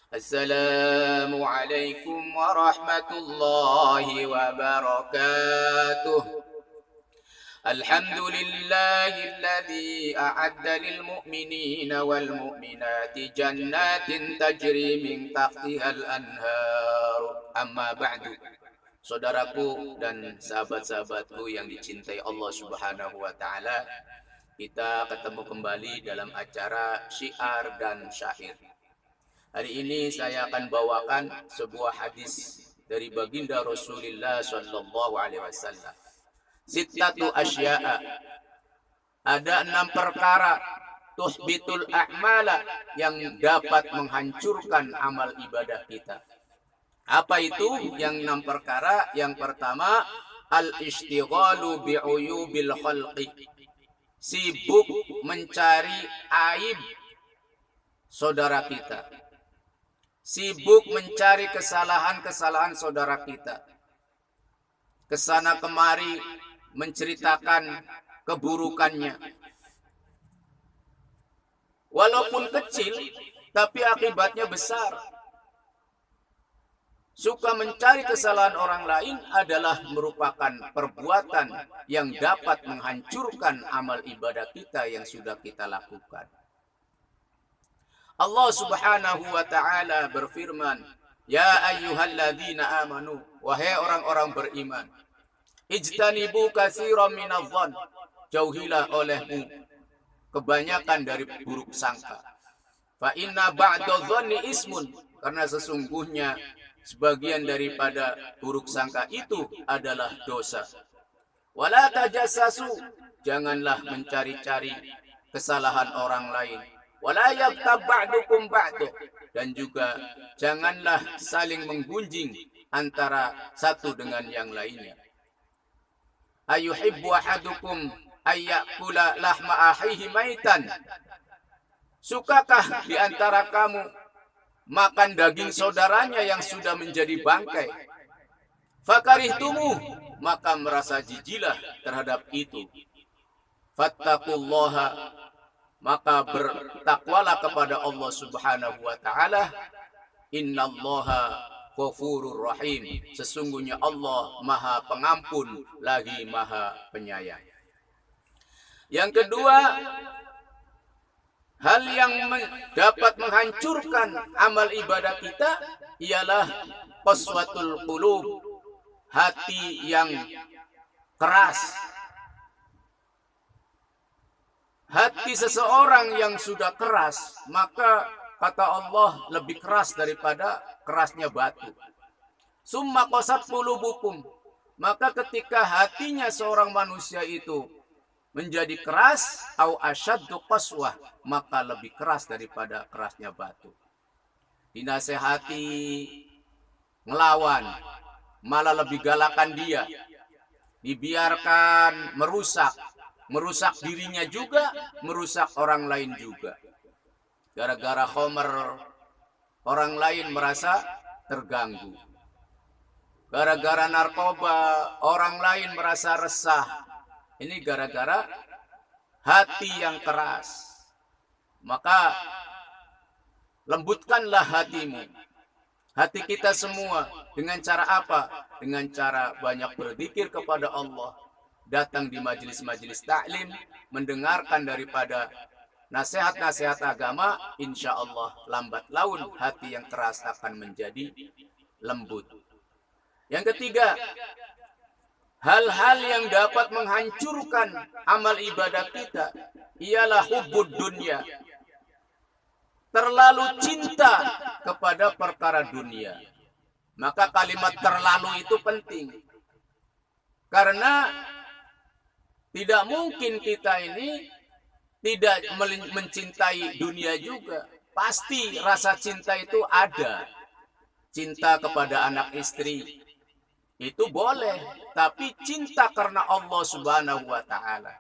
Assalamualaikum warahmatullahi wabarakatuh. Alhamdulillahilladzi a'adda lil mu'minina wal mu'minati jannatin tajri min tahtihal anhar. Amma ba'du. Saudaraku dan sahabat-sahabatku yang dicintai Allah Subhanahu wa taala, kita ketemu kembali dalam acara syiar dan syair. Hari ini saya akan bawakan sebuah hadis dari baginda Rasulullah sallallahu alaihi wasallam. Sittatu asya'a. Ada 6 perkara tuhbitul a'mala yang dapat menghancurkan amal ibadah kita. Apa itu yang 6 perkara? Yang pertama, al-ishtighalu bi'uyubil khalqi. Sibuk mencari aib saudara kita. Sibuk mencari kesalahan-kesalahan saudara kita. Kesana kemari menceritakan keburukannya. Walaupun kecil, tapi akibatnya besar. Suka mencari kesalahan orang lain adalah merupakan perbuatan yang dapat menghancurkan amal ibadah kita yang sudah kita lakukan. Allah Subhanahu wa ta'ala berfirman, "Ya ayyuhalladzina amanu," wahai orang-orang beriman, "ijtanibu katsiran minadh-dhann," jauhilah olehmu kebanyakan dari buruk sangka. Fa inna ba'dadh-dhanni ismun, karena sesungguhnya sebagian daripada buruk sangka itu adalah dosa. Wala tajassasu, janganlah mencari-cari kesalahan orang lain. Wala yaghtab ba'dukum ba'du, dan juga janganlah saling menggunjing antara satu dengan yang lainnya. Ayuhibbu ahadukum ayyakula lahma akhihi maitan. Sukakah di antara kamu makan daging saudaranya yang sudah menjadi bangkai? Fakarihtumu, maka merasa jijilah terhadap itu. Fattaqullaha, maka bertakwalah kepada Allah Subhanahu wa ta'ala. Innallaha ghafurur rahim, sesungguhnya Allah Maha Pengampun lagi Maha Penyayang. Yang kedua, hal yang dapat menghancurkan amal ibadah kita ialah qaswatul qulub, hati yang keras. Hati seseorang yang sudah keras, maka kata Allah lebih keras daripada kerasnya batu. Summa qasat qulubukum, maka ketika hatinya seorang manusia itu menjadi keras, au asyaddu qaswah, maka lebih keras daripada kerasnya batu. Dinasehati, ngelawan, malah lebih galakan dia. Dibiarkan merusak dirinya juga, merusak orang lain juga. Gara-gara khomer, orang lain merasa terganggu. Gara-gara narkoba, orang lain merasa resah. Ini gara-gara hati yang keras. Maka lembutkanlah hatimu. Hati kita semua. Dengan cara apa? Dengan cara banyak berzikir kepada Allah. Datang di majelis-majelis taklim, mendengarkan daripada nasihat-nasihat agama, insya Allah lambat laun hati yang keras akan menjadi lembut. Yang ketiga, hal-hal yang dapat menghancurkan amal ibadah kita ialah hubbud dunya. Terlalu cinta kepada perkara dunia. Maka kalimat terlalu itu penting. Karena tidak mungkin kita ini tidak mencintai dunia juga. Pasti rasa cinta itu ada. Cinta kepada anak istri itu boleh, tapi cinta karena Allah Subhanahu wa ta'ala.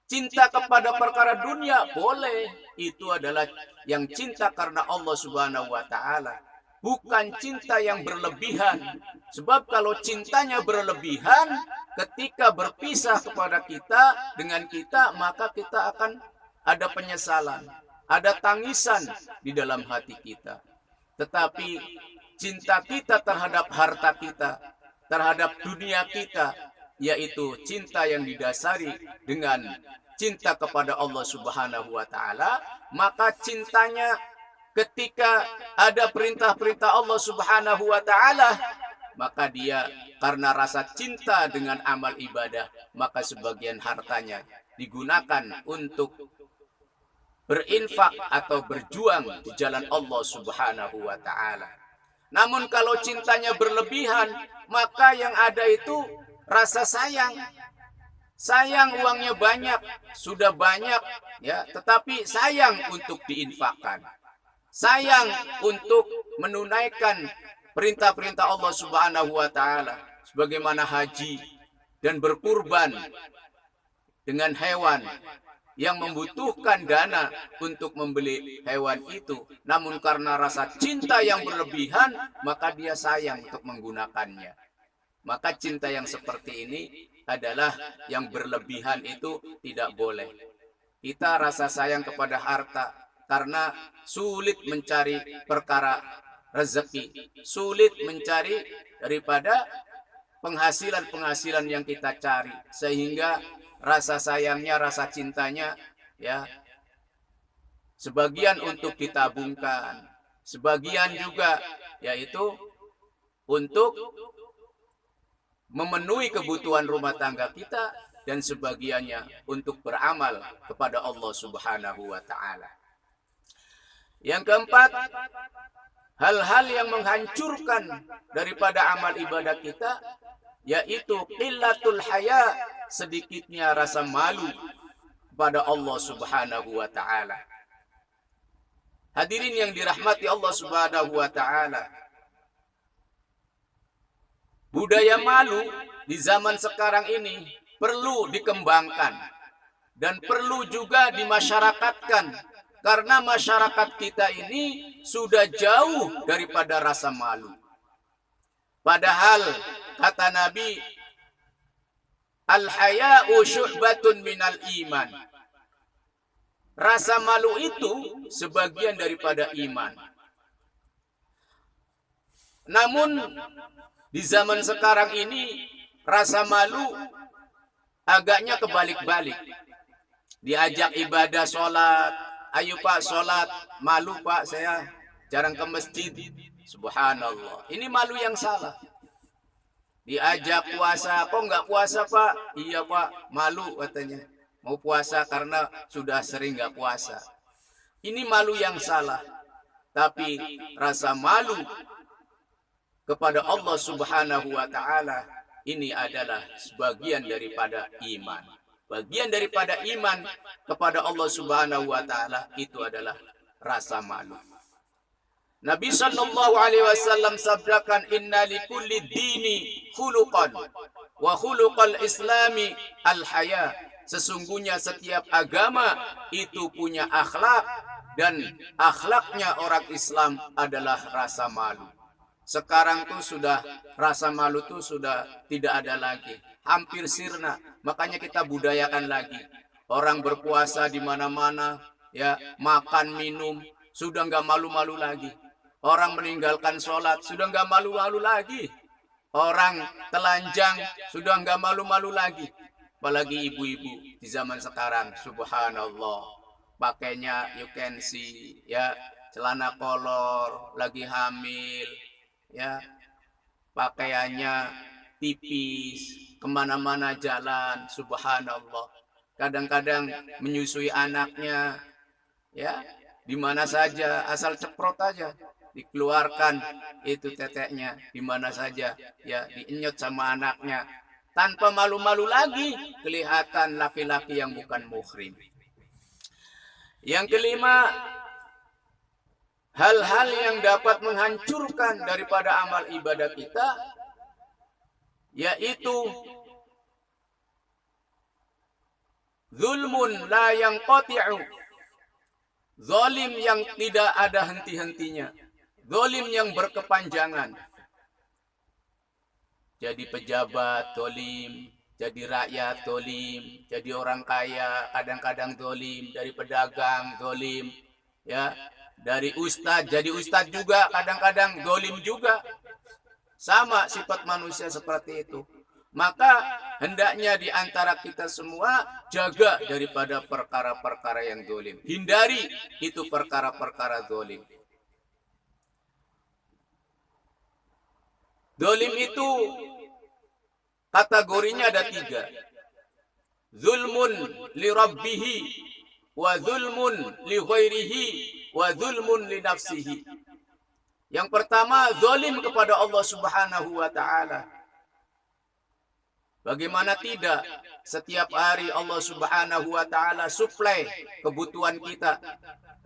Cinta kepada perkara dunia boleh, itu adalah yang cinta karena Allah Subhanahu wa ta'ala. Bukan cinta yang berlebihan. Sebab kalau cintanya berlebihan, ketika berpisah kepada kita, dengan kita, maka kita akan ada penyesalan. Ada tangisan di dalam hati kita. tetapi cinta kita terhadap harta kita, terhadap dunia kita, yaitu cinta yang didasari dengan cinta kepada Allah Subhanahu wa taala, maka cintanya ketika ada perintah-perintah Allah Subhanahu wa taala, maka dia karena rasa cinta dengan amal ibadah, maka sebagian hartanya digunakan untuk berinfak atau berjuang di jalan Allah Subhanahu wa taala. Namun kalau cintanya berlebihan, maka yang ada itu rasa sayang. Sayang uangnya banyak, sudah banyak ya, tetapi sayang untuk diinfakkan. Sayang untuk menunaikan perintah-perintah Allah Subhanahu wa taala sebagaimana haji dan berkurban dengan hewan yang membutuhkan dana untuk membeli hewan itu. Namun karena rasa cinta yang berlebihan, maka dia sayang untuk menggunakannya. Maka cinta yang seperti ini adalah yang berlebihan, itu tidak boleh. Kita rasa sayang kepada harta karena sulit mencari perkara rezeki, sulit mencari daripada penghasilan-penghasilan yang kita cari, sehingga rasa sayangnya, rasa cintanya ya sebagian untuk ditabungkan, sebagian juga yaitu untuk memenuhi kebutuhan rumah tangga kita, dan sebagiannya untuk beramal kepada Allah Subhanahu wa taala. Yang keempat, hal-hal yang menghancurkan daripada amal ibadah kita, yaitu qillatul haya, sedikitnya rasa malu kepada Allah Subhanahu wa taala. Hadirin yang dirahmati Allah Subhanahu wa taala, budaya malu di zaman sekarang ini perlu dikembangkan dan perlu juga dimasyarakatkan, karena masyarakat kita ini sudah jauh daripada rasa malu. Padahal kata Nabi, al-haya'u syu'batun minal iman. Rasa malu itu sebagian daripada iman. Namun di zaman sekarang ini rasa malu agaknya kebalik-balik. Diajak ibadah sholat, ayo pak sholat, malu pak saya jarang ke masjid. Subhanallah, ini malu yang salah. Diajak puasa, kok nggak puasa pak? Iya pak, malu katanya. Mau puasa karena sudah sering nggak puasa. Ini malu yang salah. Tapi rasa malu kepada Allah Subhanahu wa taala ini adalah sebagian daripada iman. Bagian daripada iman kepada Allah Subhanahu wa taala itu adalah rasa malu. Nabi sallallahu alaihi wasallam sabdakan, inna likulli dini khuluqan wa khuluqal islami al-haya. Sesungguhnya setiap agama itu punya akhlak, dan akhlaknya orang Islam adalah rasa malu. Sekarang tuh sudah rasa malu tuh sudah tidak ada lagi, hampir sirna. Makanya kita budayakan lagi. Orang berpuasa di mana-mana, ya makan minum sudah nggak malu-malu lagi. Orang meninggalkan sholat sudah nggak malu-malu lagi. Orang telanjang sudah nggak malu-malu lagi. Apalagi ibu-ibu di zaman sekarang, subhanallah, pakainya you can see, ya celana kolor, lagi hamil. Ya, pakaiannya tipis, kemana-mana jalan, subhanallah. Kadang-kadang menyusui anaknya, ya, di mana saja, asal ceprot aja, dikeluarkan itu teteknya, di mana saja, ya, dienyot sama anaknya, tanpa malu-malu lagi, kelihatan laki-laki yang bukan muhrim. Yang kelima, hal-hal yang dapat menghancurkan daripada amal ibadah kita, yaitu zulmun la yanqati'u, zalim yang tidak ada henti-hentinya, zalim yang berkepanjangan. Jadi pejabat zalim, jadi rakyat zalim, jadi orang kaya kadang-kadang zalim, dari pedagang zalim, ya. Dari ustadz jadi ustadz juga, kadang-kadang zalim juga. Sama sifat manusia seperti itu. Maka hendaknya di antara kita semua jaga daripada perkara-perkara yang zalim. Hindari itu perkara-perkara zalim. Zalim itu kategorinya ada 3. Zulmun li rabbihi, wa zulmun li ghairihi, wa zulmun li nafsihi. Yang pertama, zalim kepada Allah Subhanahu wa taala. Bagaimana tidak? Setiap hari Allah Subhanahu wa taala suplai kebutuhan kita,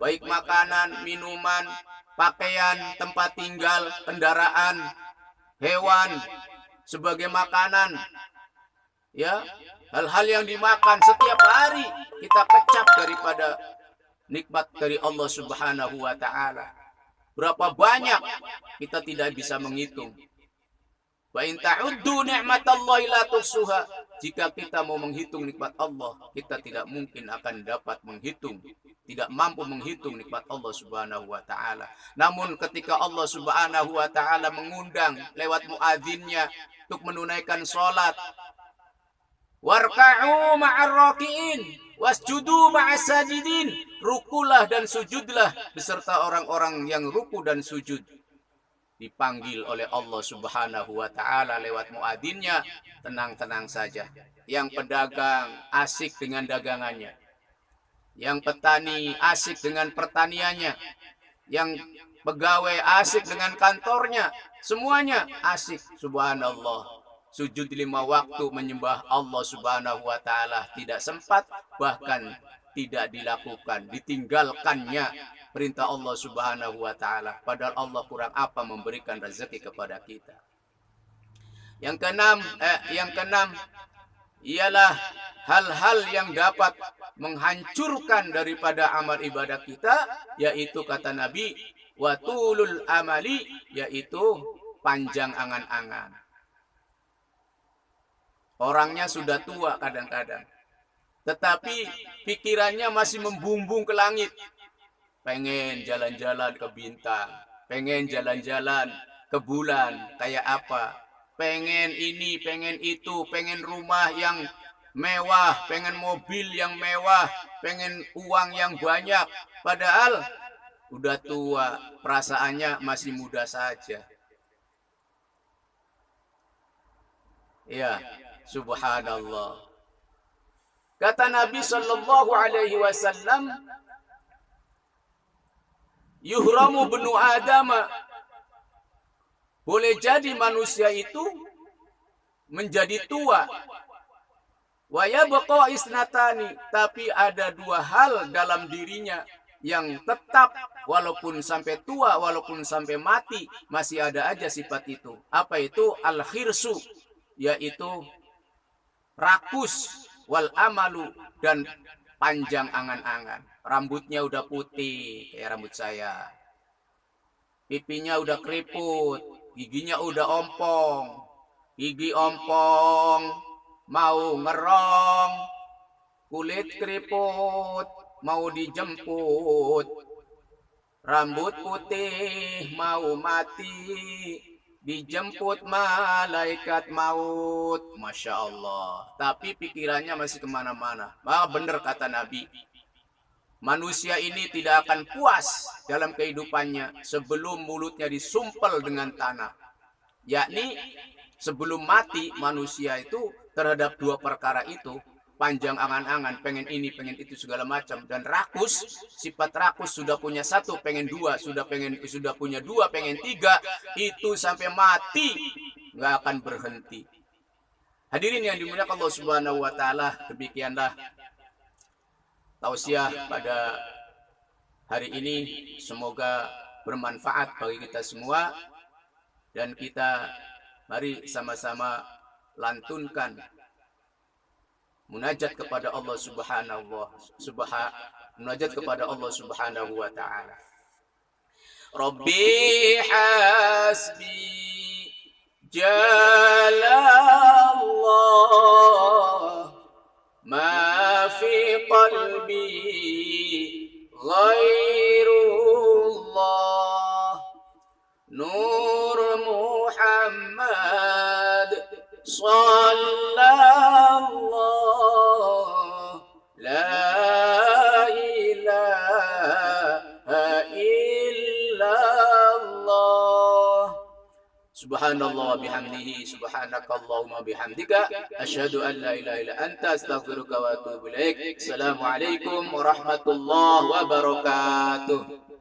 baik makanan, minuman, pakaian, tempat tinggal, kendaraan, hewan sebagai makanan. Ya, hal-hal yang dimakan setiap hari kita kecap daripada nikmat dari Allah Subhanahu wa taala. Berapa banyak kita tidak bisa menghitung. Wa in ta'uddu ni'matallahi la tuhsuha. Jika kita mau menghitung nikmat Allah, kita tidak mungkin akan dapat menghitung, tidak mampu menghitung nikmat Allah Subhanahu wa taala. Namun ketika Allah Subhanahu wa taala mengundang lewat muadzinnya untuk menunaikan salat, warka'u ma'ar raki'in wasjudu ma'as sajidin, rukulah dan sujudlah beserta orang-orang yang ruku dan sujud. Dipanggil oleh Allah Subhanahu wa taala lewat muadzinnya, tenang-tenang saja. Yang pedagang asik dengan dagangannya, yang petani asik dengan pertaniannya, yang pegawai asik dengan kantornya, semuanya asik. Subhanallah. Sujud 5 waktu menyembah Allah Subhanahu wa taala tidak sempat, bahkan tidak dilakukan, ditinggalkannya perintah Allah Subhanahu wa taala. Padahal Allah kurang apa memberikan rezeki kepada kita. Yang keenam ialah hal-hal yang dapat menghancurkan daripada amal ibadah kita, yaitu kata Nabi, watulul amali, yaitu panjang angan-angan. Orangnya sudah tua kadang-kadang, tetapi pikirannya masih membumbung ke langit. Pengen jalan-jalan ke bintang, pengen jalan-jalan ke bulan, kayak apa? Pengen ini, pengen itu, pengen rumah yang mewah, pengen mobil yang mewah, pengen uang yang banyak. Padahal udah tua, perasaannya masih muda saja. Ya, subhanallah. Kata Nabi sallallahu alaihi wasallam, yuhramu benu Adam, boleh jadi manusia itu menjadi tua. Wa yabqa isnatani, tapi ada 2 hal dalam dirinya yang tetap walaupun sampai tua, walaupun sampai mati, masih ada aja sifat itu. Apa itu? Al-khirsu, yaitu rakus, wal amalu, dan panjang angan-angan. Rambutnya udah putih kayak rambut saya, pipinya udah keriput, giginya udah ompong, gigi ompong, mau ngerong, kulit keriput, mau dijemput, rambut putih mau mati, dijemput malaikat maut. Masya Allah. Tapi pikirannya masih kemana-mana. Benar kata Nabi, manusia ini tidak akan puas dalam kehidupannya sebelum mulutnya disumpel dengan tanah. Yakni sebelum mati manusia itu terhadap 2 perkara itu, panjang angan-angan, pengen ini, pengen itu, segala macam. Dan rakus, sifat rakus, sudah punya 1, pengen 2, sudah punya 2, pengen 3, itu sampai mati nggak akan berhenti. Hadirin yang dimuliakan Allah Subhanahu wa taala, demikianlah tausiah pada hari ini, semoga bermanfaat bagi kita semua, dan kita mari sama-sama lantunkan munajat kepada Allah Subhanahu wa taala. Rabbi hasbi jalallah ma fi qalbi ghairullah Nur Muhammad sallallahu la ilaha illallah. Subhanallah wa bihamdihi, subhanakallahumma bihamdika, asyhadu an la ilaha illa anta, astaghfiruka wa atubu ilaik. Assalamualaikum warahmatullahi wabarakatuh.